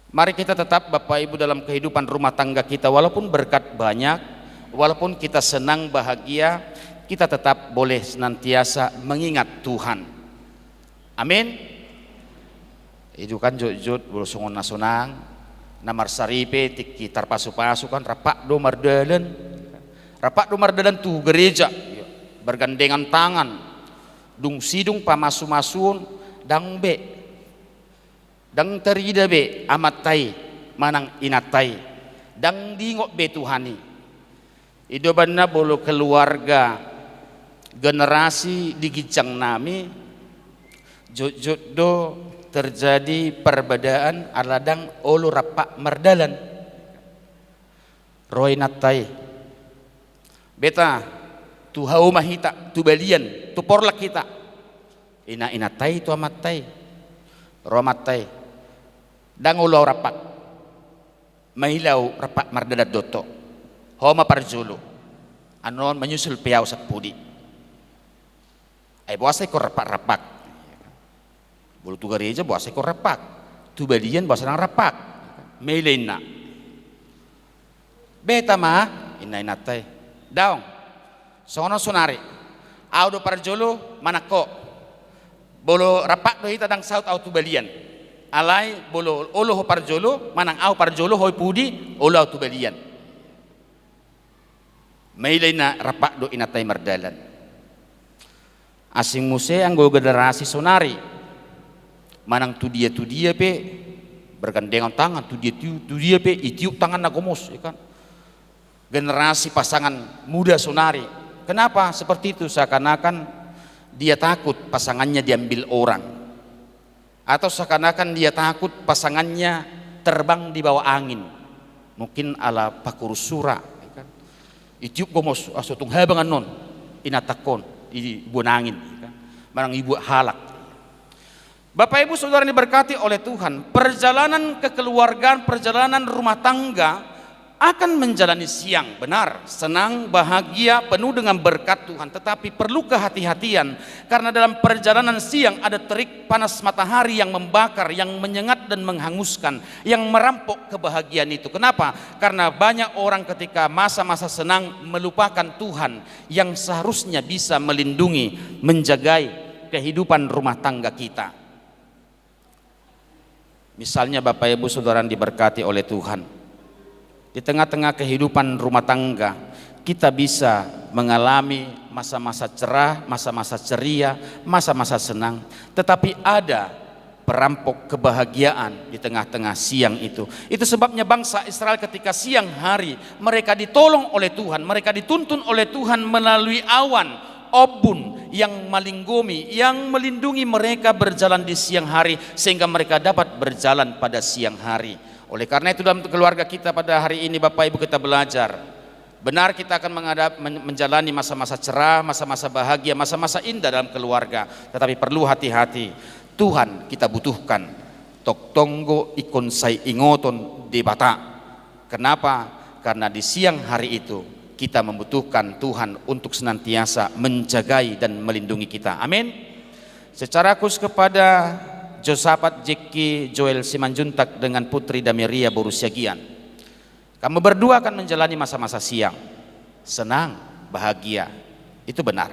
Mari kita tetap Bapak Ibu dalam kehidupan rumah tangga kita, walaupun berkat banyak, walaupun kita senang bahagia, kita tetap boleh senantiasa mengingat Tuhan. Amin. Itu kan jujut berusungon nasunang namar saripe tiki tarpasu-pasu kan rapak do mardalan tu gereja bergandengan tangan dung sidung pamasu-masun dang terida be amatai manang inatai dang dingok be Tuhani ido banna bolo keluarga generasi digicang nami jujut do terjadi perbedaan aladang olu rapak mardalan roy natai beta tu hau mahita tu balian tu porlak kita ina tai tu amatai romatai dang ulau rapak mailau rapak mardalat doto homa parjulu anon menyusul piau sapudi ai buasa ko rapak bulu tu gereja buasa ko rapak tu balian buasa nang rapak melena beta mah ina tai daong sono sunari au do parjulu manako bolo rapak do hita dang saut au tu balian alai bolo olo ho parjolo manang au parjolo hoi pudi olo au tu balian mailena rapak do inatai mardalan asing muse anggo generasi sonari manang tu dia pe bergandengan tangan tu dia pe itiup tangan nagomos ya kan generasi pasangan muda sonari. Kenapa seperti itu? Seakan-akan dia takut pasangannya diambil orang, atau seakan-akan dia takut pasangannya terbang di bawah angin, mungkin ala pakurusura ya kan? Itiup gomos asotung habangan non inatakon di buan angin ya kan? Marang ibu halak. Bapak Ibu Saudara diberkati oleh Tuhan, perjalanan kekeluargaan, perjalanan rumah tangga akan menjalani siang, benar, senang, bahagia, penuh dengan berkat Tuhan, tetapi perlu kehati-hatian karena dalam perjalanan siang ada terik panas matahari yang membakar, yang menyengat dan menghanguskan, yang merampok kebahagiaan itu. Kenapa? Karena banyak orang ketika masa-masa senang melupakan Tuhan yang seharusnya bisa melindungi, menjagai kehidupan rumah tangga kita. Misalnya Bapak Ibu Saudara diberkati oleh Tuhan, di tengah-tengah kehidupan rumah tangga kita bisa mengalami masa-masa cerah, masa-masa ceria, masa-masa senang, tetapi ada perampok kebahagiaan di tengah-tengah siang itu. Itu sebabnya bangsa Israel ketika siang hari mereka ditolong oleh Tuhan, mereka dituntun oleh Tuhan melalui awan obun yang melinggomi, yang melindungi mereka berjalan di siang hari sehingga mereka dapat berjalan pada siang hari. Oleh karena itu dalam keluarga kita pada hari ini Bapak Ibu kita belajar, benar kita akan menjalani masa-masa cerah, masa-masa bahagia, masa-masa indah dalam keluarga, tetapi perlu hati-hati. Tuhan kita butuhkan. Tok tonggo ikon sai ingoton di bata. Kenapa? Karena di siang hari itu kita membutuhkan Tuhan untuk senantiasa menjagai dan melindungi kita. Amin. Secara khusus kepada Josafat Jeki Joel Simanjuntak dengan Putri Damiria Borusiagian, kamu berdua akan menjalani masa-masa siang, senang, bahagia, itu benar.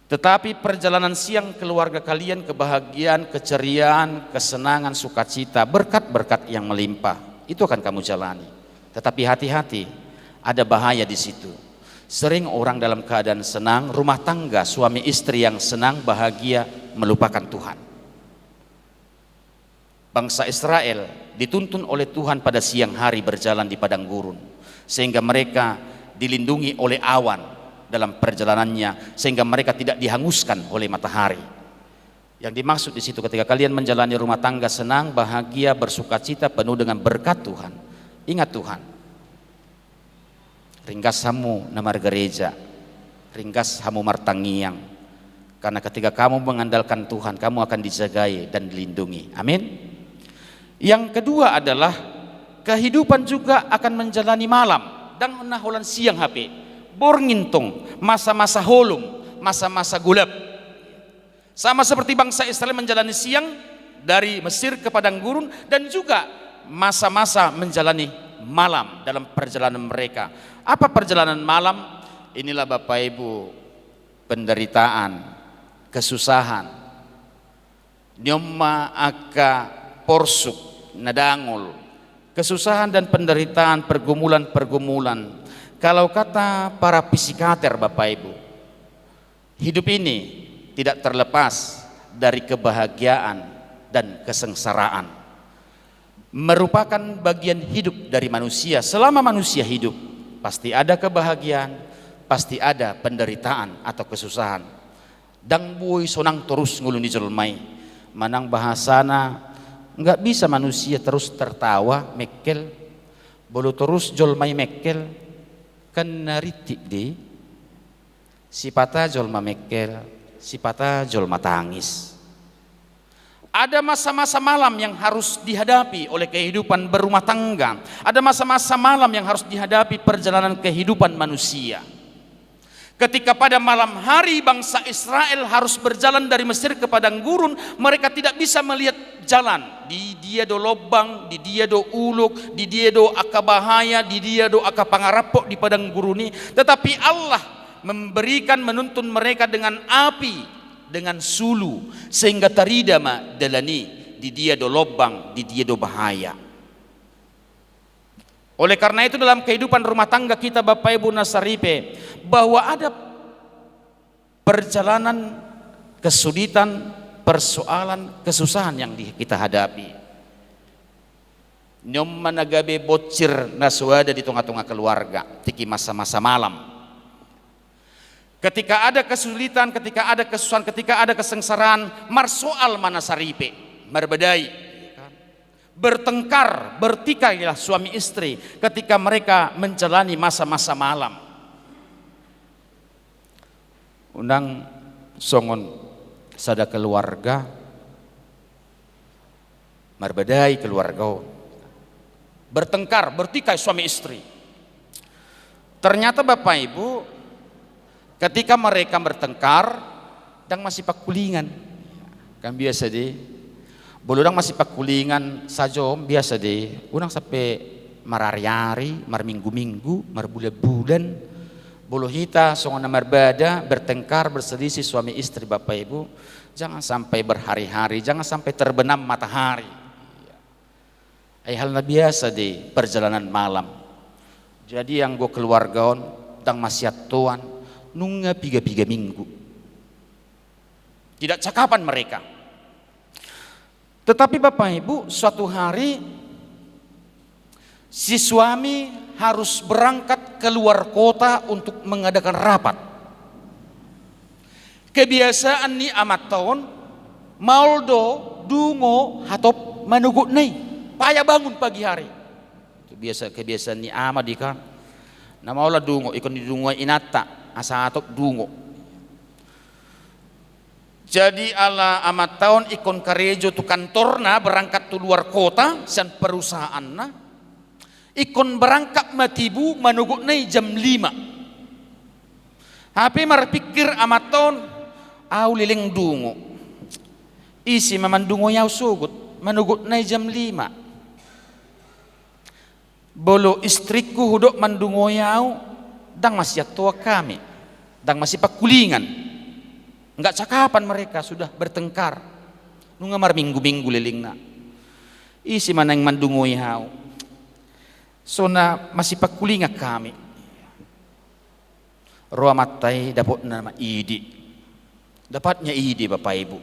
Tetapi perjalanan siang keluarga kalian, kebahagiaan, keceriaan, kesenangan, sukacita, berkat-berkat yang melimpah, itu akan kamu jalani. Tetapi hati-hati, ada bahaya di situ. Sering orang dalam keadaan senang, rumah tangga suami istri yang senang bahagia melupakan Tuhan. Bangsa Israel dituntun oleh Tuhan pada siang hari berjalan di padang gurun, sehingga mereka dilindungi oleh awan dalam perjalanannya, sehingga mereka tidak dihanguskan oleh matahari. Yang dimaksud di situ ketika kalian menjalani rumah tangga senang, bahagia, bersukacita, penuh dengan berkat Tuhan, ingat Tuhan. Ringgas hamu namar gereja, ringgas hamu martangiang, karena ketika kamu mengandalkan Tuhan, kamu akan dijagai dan dilindungi. Amin. Yang kedua adalah kehidupan juga akan menjalani malam dan menahulan siang HP, borngintong, masa-masa holum, masa-masa gulab. Sama seperti bangsa Israel menjalani siang, dari Mesir ke padang gurun, dan juga masa-masa menjalani malam dalam perjalanan mereka. Apa perjalanan malam? Inilah Bapak Ibu, penderitaan, kesusahan, nyoma aka porsuk nadangul, kesusahan dan penderitaan, pergumulan-pergumulan. Kalau kata para psikater Bapak Ibu, hidup ini tidak terlepas dari kebahagiaan dan kesengsaraan. Merupakan bagian hidup dari manusia. Selama manusia hidup, pasti ada kebahagiaan, pasti ada penderitaan atau kesusahan. Dang bui sonang terus nguluni jelmai. Manang bahasana, nggak bisa manusia terus tertawa mekel, bolu terus jolmai mekel, kan naritik di sipata jolma mekel, sipata jolma tangis. Ada masa-masa malam yang harus dihadapi oleh kehidupan berumah tangga. Ada masa-masa malam yang harus dihadapi perjalanan kehidupan manusia. Ketika pada malam hari bangsa Israel harus berjalan dari Mesir ke padang gurun, mereka tidak bisa melihat jalan. Di dia do lobang, di dia do uluk, di dia do aka bahaya, di dia do aka pangarapok di padang guruni. Tetapi Allah memberikan, menuntun mereka dengan api, dengan sulu, sehingga taridama dalani, di dia do lobang, di dia do bahaya. Oleh karena itu dalam kehidupan rumah tangga kita Bapak Ibu Nasaripe, bahwa ada perjalanan kesulitan, persoalan, kesusahan yang kita hadapi. Nyom managabe bocir naswada di tengah-tengah keluarga, tiki masa-masa malam. Ketika ada kesulitan, ketika ada kesusahan, ketika ada kesengsaraan, marsoal manasaripe, merbedai, bertengkar, bertikailah suami istri ketika mereka menjalani masa-masa malam. Undang songon sada keluarga, merbedai keluarga, bertengkar, bertikai suami istri. Ternyata Bapak Ibu, ketika mereka bertengkar, dan masih pakulingan, kan biasa deh. Boludang masih pakulingan sajom biasa deh. Unang sampai marari-ari, marminggu-minggu, marbulan-bulan. Bolo hita songon marbada bertengkar, berselisih suami istri Bapak Ibu. Jangan sampai berhari-hari, jangan sampai terbenam matahari. Hal biasa deh perjalanan malam. Jadi yang go keluargaon dang masyatuan nunga 3 minggu. Tidak cakapan mereka. Tetapi Bapak Ibu, suatu hari si suami harus berangkat keluar kota untuk mengadakan rapat. Kebiasaan ni amat tahun maldo dungo hatop manugut nih. Payah bangun pagi hari. Itu biasa kebiasaan ni amat dika. Nama olah dungo ikon di dungo inata asa atop dungo. Jadi ala amat tahun ikon karejo tu kantorna berangkat tu luar kota san perusahaan na. Ikon berangkat matibu manugut nih jam 5. HP marpikir amat tahun au liling dungo. Isi mamandungo yaw sugut manugut nih jam 5. Bolo istriku hudok mandungo yaw dang masih tua kami, dang masih pakulingan. Enggak cakapan mereka sudah bertengkar. Nunga mar minggu-minggu lilingna. Isi manang mandungo yaw. Sona masih pakulinga kami. Roa matai dapat nama idi. Dapatnya idi Bapak Ibu.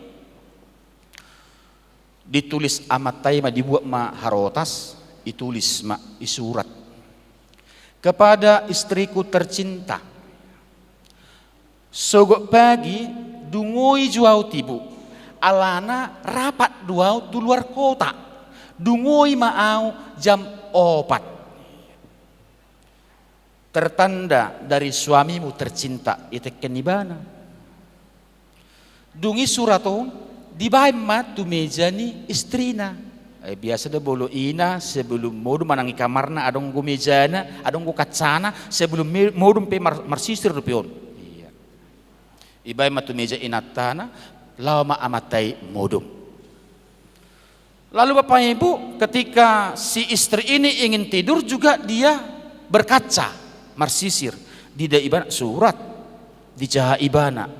Ditulis amatai ma dibuat ma harotas, ditulis ma isurat. Kepada istriku tercinta. Sogok pagi dungoi juau tibu. Alana rapat duau tu luar kota. Dungoi maau jam 4. Tertanda dari suamimu tercinta iteken ibana. Dungi suraton dibaim ma tu meja ni istrina. Biasa dah bolo ina sebelum modum manangi kamarna adong go mejana, adong go kacana sebelum modum pe marsisir rupion. Iya. Ibaim ma tu meja inatana lama amatai modum. Lalu Bapak Ibu, ketika si istri ini ingin tidur juga dia berkaca, marsisir di ibana surat di jaha ibana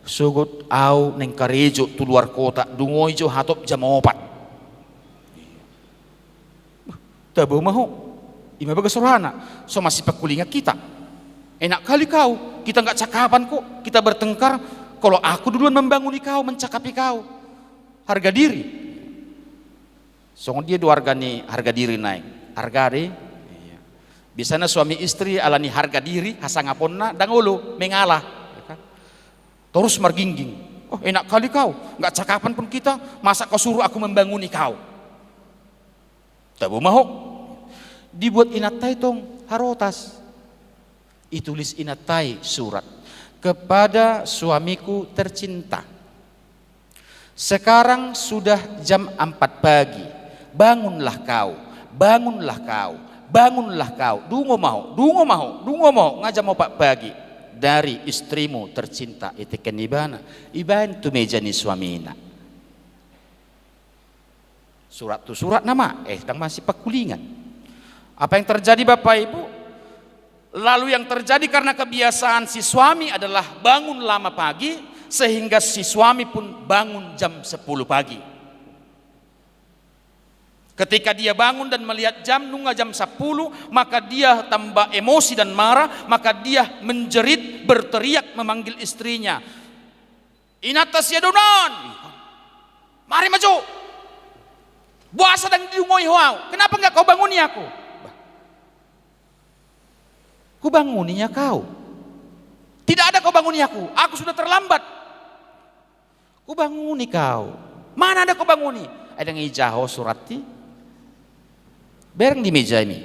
sugut au neng karejo tu luar kota dungoy jo hatop jam 4 tabu maho ima baga surana so masih pakulinga kita enak kali kau, kita nggak cakapan kok, kita bertengkar kalau aku duluan membanguni kau, mencakapi kau, harga diri. Soalnya dia dua harga nih, harga diri naik, harga deh. Biasanya suami istri alani harga diri, hasangaponna dangulu mengalah. Terus mergingging. Oh enak kali kau, nggak cakapan pun kita, masa kau suruh aku membanguni kau? Tabu maho. Dibuat inatai tong harotas. Ditulis inatai surat kepada suamiku tercinta. Sekarang sudah jam 4 pagi. Bangunlah kau, bangunlah kau, bangunlah kau. Dungo mau, ngajak mau pak pagi dari istrimu tercinta itiken ibana, iban tu meja ni suamina. Surat tu surat nama, dang masih pakulingan. Apa yang terjadi Bapak Ibu? Lalu yang terjadi karena kebiasaan si suami adalah bangun lama pagi, sehingga si suami pun bangun jam 10 pagi. Ketika dia bangun dan melihat jam nunggu jam 10, maka dia tambah emosi dan marah, maka dia menjerit, berteriak memanggil istrinya. Inatas ya donon, mari maju. Buasa dan diungoy huau, kenapa enggak kau banguni aku? Ku banguninya kau. Tidak ada kau banguni aku sudah terlambat. Ku banguni kau. Mana ada kau banguni? Ada ngijaho surati. Bereng di meja ini,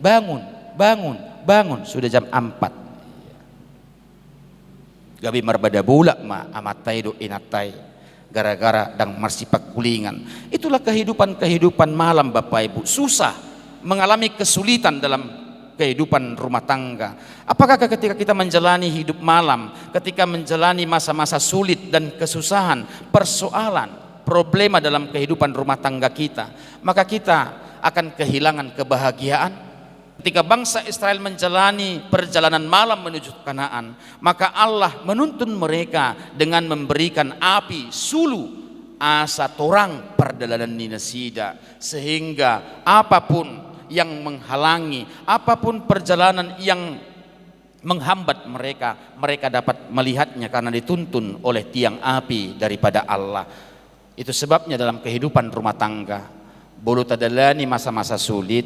bangun, sudah jam 4. Gabi marbada bulak ma amatai do inatai, gara-gara dang masih pakulingan. Itulah kehidupan malam Bapak Ibu, susah, mengalami kesulitan dalam kehidupan rumah tangga. Apakah ketika kita menjalani hidup malam, ketika menjalani masa-masa sulit dan kesusahan, persoalan, problema dalam kehidupan rumah tangga kita, maka kita akan kehilangan kebahagiaan? Ketika bangsa Israel menjalani perjalanan malam menuju Kanaan, maka Allah menuntun mereka dengan memberikan api sulu asa torang perdalanan ninasida, sehingga apapun yang menghalangi, apapun perjalanan yang menghambat mereka dapat melihatnya karena dituntun oleh tiang api daripada Allah. Itu sebabnya dalam kehidupan rumah tangga, bolu tadalani masa-masa sulit,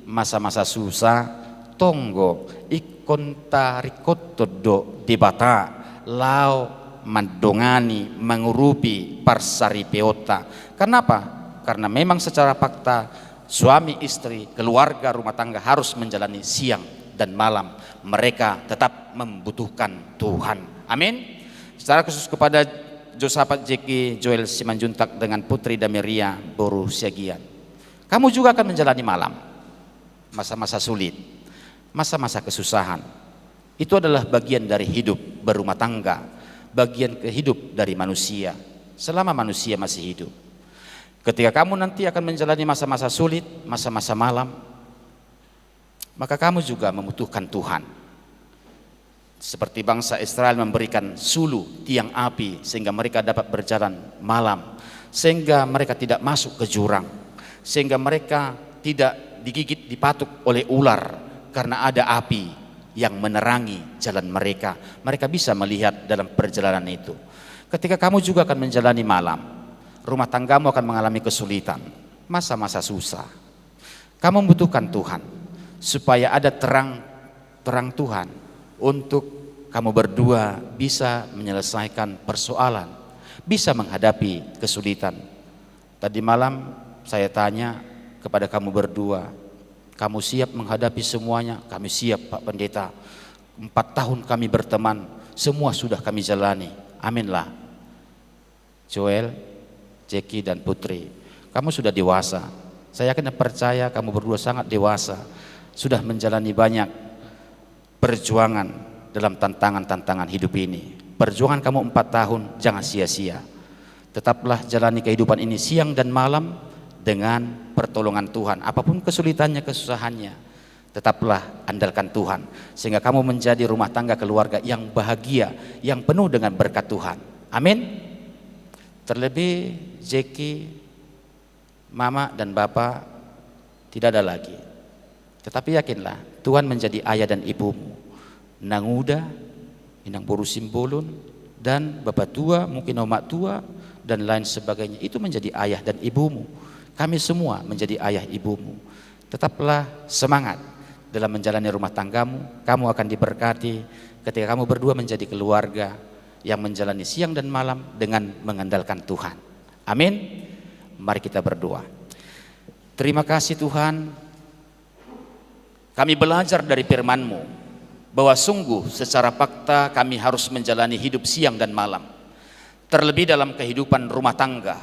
masa-masa susah, tonggo ikon tarikot todo debata lau mandongani mengurupi parsari peota. Kenapa? Karena memang secara fakta suami istri, keluarga rumah tangga harus menjalani siang dan malam. Mereka tetap membutuhkan Tuhan. Amin. Secara khusus kepada Josapat Jeki Joel Simanjuntak dengan Putri Dameria Boru Siagian, kamu juga akan menjalani malam, masa-masa sulit, masa-masa kesusahan. Itu adalah bagian dari hidup berumah tangga, bagian kehidup dari manusia selama manusia masih hidup. Ketika kamu nanti akan menjalani masa-masa sulit, masa-masa malam, maka kamu juga membutuhkan Tuhan. Seperti bangsa Israel memberikan sulu tiang api sehingga mereka dapat berjalan malam, sehingga mereka tidak masuk ke jurang, sehingga mereka tidak digigit, dipatuk oleh ular, karena ada api yang menerangi jalan mereka. Mereka bisa melihat dalam perjalanan itu. Ketika kamu juga akan menjalani malam, rumah tanggamu akan mengalami kesulitan, masa-masa susah. Kamu membutuhkan Tuhan supaya ada terang Tuhan untuk kamu berdua bisa menyelesaikan persoalan, bisa menghadapi kesulitan. Tadi malam saya tanya kepada kamu berdua, kamu siap menghadapi semuanya? Kami siap Pak Pendeta. 4 tahun kami berteman, semua sudah kami jalani. Aminlah. Joel, Jeki dan Putri, kamu sudah dewasa. Saya yakin dan percaya kamu berdua sangat dewasa, sudah menjalani banyak perjuangan dalam tantangan-tantangan hidup ini. Perjuangan kamu 4 tahun jangan sia-sia. Tetaplah jalani kehidupan ini siang dan malam dengan pertolongan Tuhan. Apapun kesulitannya, kesusahannya, tetaplah andalkan Tuhan, sehingga kamu menjadi rumah tangga keluarga yang bahagia, yang penuh dengan berkat Tuhan. Amin. Terlebih Jeki, mama dan bapak tidak ada lagi, tetapi yakinlah Tuhan menjadi ayah dan ibumu. Nanguda, inang boru simbolon, dan bapak tua, mungkin omak tua dan lain sebagainya, itu menjadi ayah dan ibumu. Kami semua menjadi ayah ibumu. Tetaplah semangat dalam menjalani rumah tanggamu. Kamu akan diberkati ketika kamu berdua menjadi keluarga yang menjalani siang dan malam dengan mengandalkan Tuhan. Amin. Mari kita berdoa. Terima kasih Tuhan, kami belajar dari firman-Mu bahwa sungguh secara fakta kami harus menjalani hidup siang dan malam. Terlebih dalam kehidupan rumah tangga,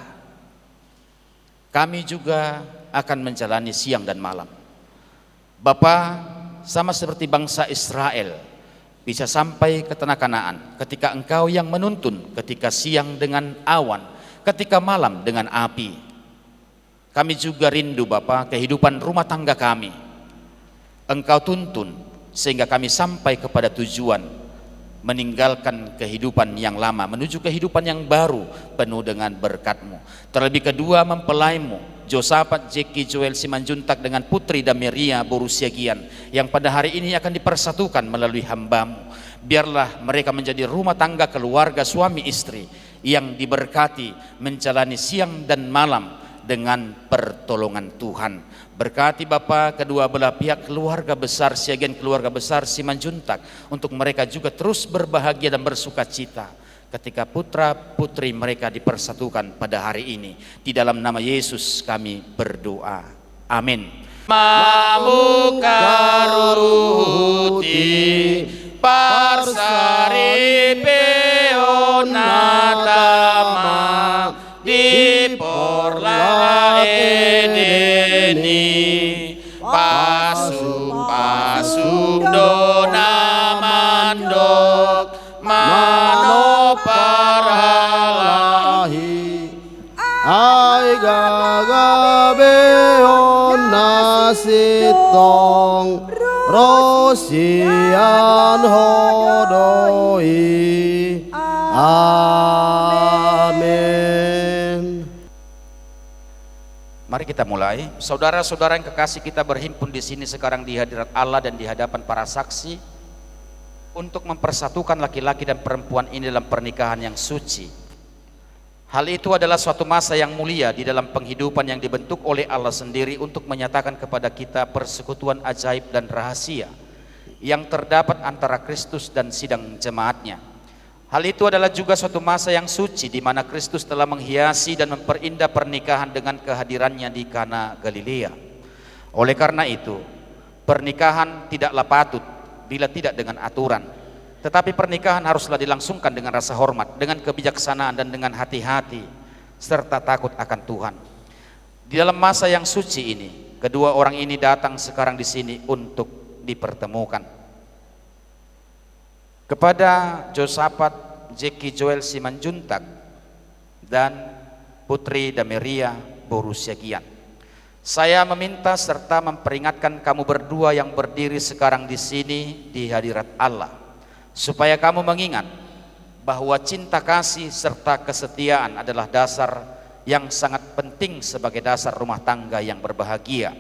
kami juga akan menjalani siang dan malam. Bapa, sama seperti bangsa Israel bisa sampai ke tanah Kanaan ketika Engkau yang menuntun, ketika siang dengan awan, ketika malam dengan api. Kami juga rindu Bapa, kehidupan rumah tangga kami Engkau tuntun sehingga kami sampai kepada tujuan, meninggalkan kehidupan yang lama menuju kehidupan yang baru penuh dengan berkat-Mu. Terlebih kedua mempelai-Mu Josafat Jeki Joel Simanjuntak dengan putri Dameria Borusiagian yang pada hari ini akan dipersatukan melalui hamba-Mu. Biarlah mereka menjadi rumah tangga keluarga suami istri yang diberkati menjalani siang dan malam dengan pertolongan Tuhan. Berkati Bapa kedua belah pihak keluarga besar Siagian, keluarga besar Simanjuntak, untuk mereka juga terus berbahagia dan bersuka cita ketika putra putri mereka dipersatukan pada hari ini. Di dalam nama Yesus kami berdoa. Amin. Mamu karuti parsari peonatama di porla edeni pasung dona mandok mano paralahi ai gagabeon nasitong rosian hodoi. Amin. Mari kita mulai. Saudara-saudara yang kekasih, kita berhimpun di sini sekarang di hadirat Allah dan di hadapan para saksi untuk mempersatukan laki-laki dan perempuan ini dalam pernikahan yang suci. Hal itu adalah suatu masa yang mulia di dalam penghidupan yang dibentuk oleh Allah sendiri untuk menyatakan kepada kita persekutuan ajaib dan rahasia yang terdapat antara Kristus dan sidang jemaatnya. Hal itu adalah juga suatu masa yang suci di mana Kristus telah menghiasi dan memperindah pernikahan dengan kehadirannya di Kana Galilea. Oleh karena itu, pernikahan tidaklah patut bila tidak dengan aturan, tetapi pernikahan haruslah dilangsungkan dengan rasa hormat, dengan kebijaksanaan dan dengan hati-hati serta takut akan Tuhan. Di dalam masa yang suci ini, kedua orang ini datang sekarang di sini untuk dipertemukan. Kepada Josafat Jeki Joel Simanjuntak dan putri Dameria Borusiagian, saya meminta serta memperingatkan kamu berdua yang berdiri sekarang di sini di hadirat Allah, supaya kamu mengingat bahwa cinta kasih serta kesetiaan adalah dasar yang sangat penting sebagai dasar rumah tangga yang berbahagia.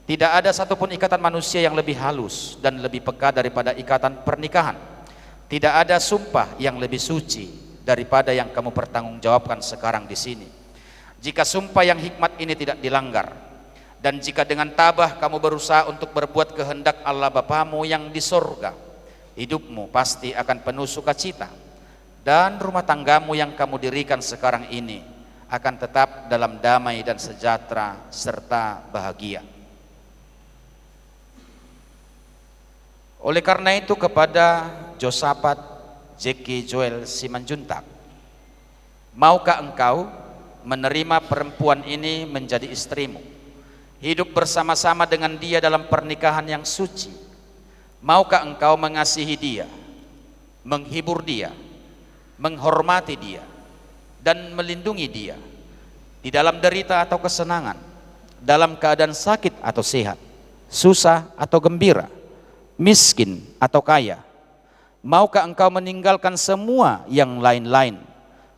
Tidak ada satupun ikatan manusia yang lebih halus dan lebih peka daripada ikatan pernikahan. Tidak ada sumpah yang lebih suci daripada yang kamu pertanggungjawabkan sekarang di sini. Jika sumpah yang hikmat ini tidak dilanggar, dan jika dengan tabah kamu berusaha untuk berbuat kehendak Allah Bapamu yang di sorga, hidupmu pasti akan penuh sukacita, dan rumah tanggamu yang kamu dirikan sekarang ini akan tetap dalam damai dan sejahtera serta bahagia. Oleh karena itu, kepada Josafat Jeki Joel Simanjuntak, maukah engkau menerima perempuan ini menjadi istrimu, hidup bersama-sama dengan dia dalam pernikahan yang suci? Maukah engkau mengasihi dia, menghibur dia, menghormati dia, dan melindungi dia di dalam derita atau kesenangan, dalam keadaan sakit atau sehat, susah atau gembira, miskin atau kaya. Maukah engkau meninggalkan semua yang lain-lain,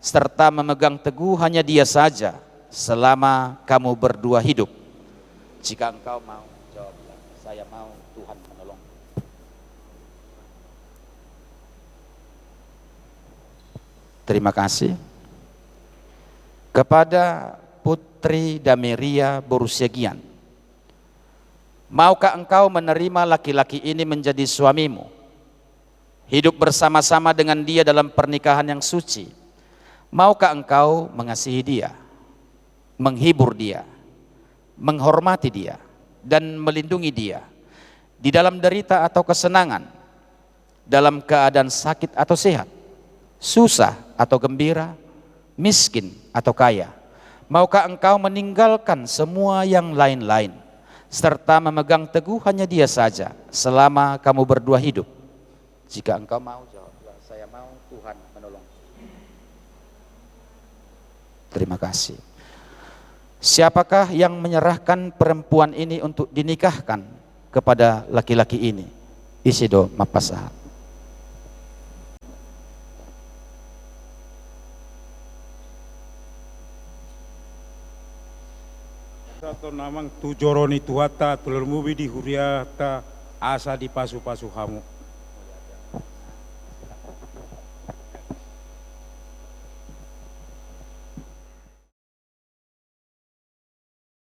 serta memegang teguh hanya Dia saja, selama kamu berdua hidup? Jika engkau mau, jawablah, saya mau, Tuhan menolong. Terima kasih. Kepada Putri Dameria Borusegian, maukah engkau menerima laki-laki ini menjadi suamimu, hidup bersama-sama dengan dia dalam pernikahan yang suci? Maukah engkau mengasihi dia, menghibur dia, menghormati dia, dan melindungi dia di dalam derita atau kesenangan, dalam keadaan sakit atau sehat, susah atau gembira, miskin atau kaya? Maukah engkau meninggalkan semua yang lain-lain, serta memegang teguh hanya Dia saja, selama kamu berdua hidup? Jika engkau mau, jawablah, saya mau, Tuhan menolong. Terima kasih. Siapakah yang menyerahkan perempuan ini untuk dinikahkan kepada laki-laki ini? Isido Mapasah. Satu namang tu joroni tuata tulur mubi di huriata asa di pasu-pasu hamu.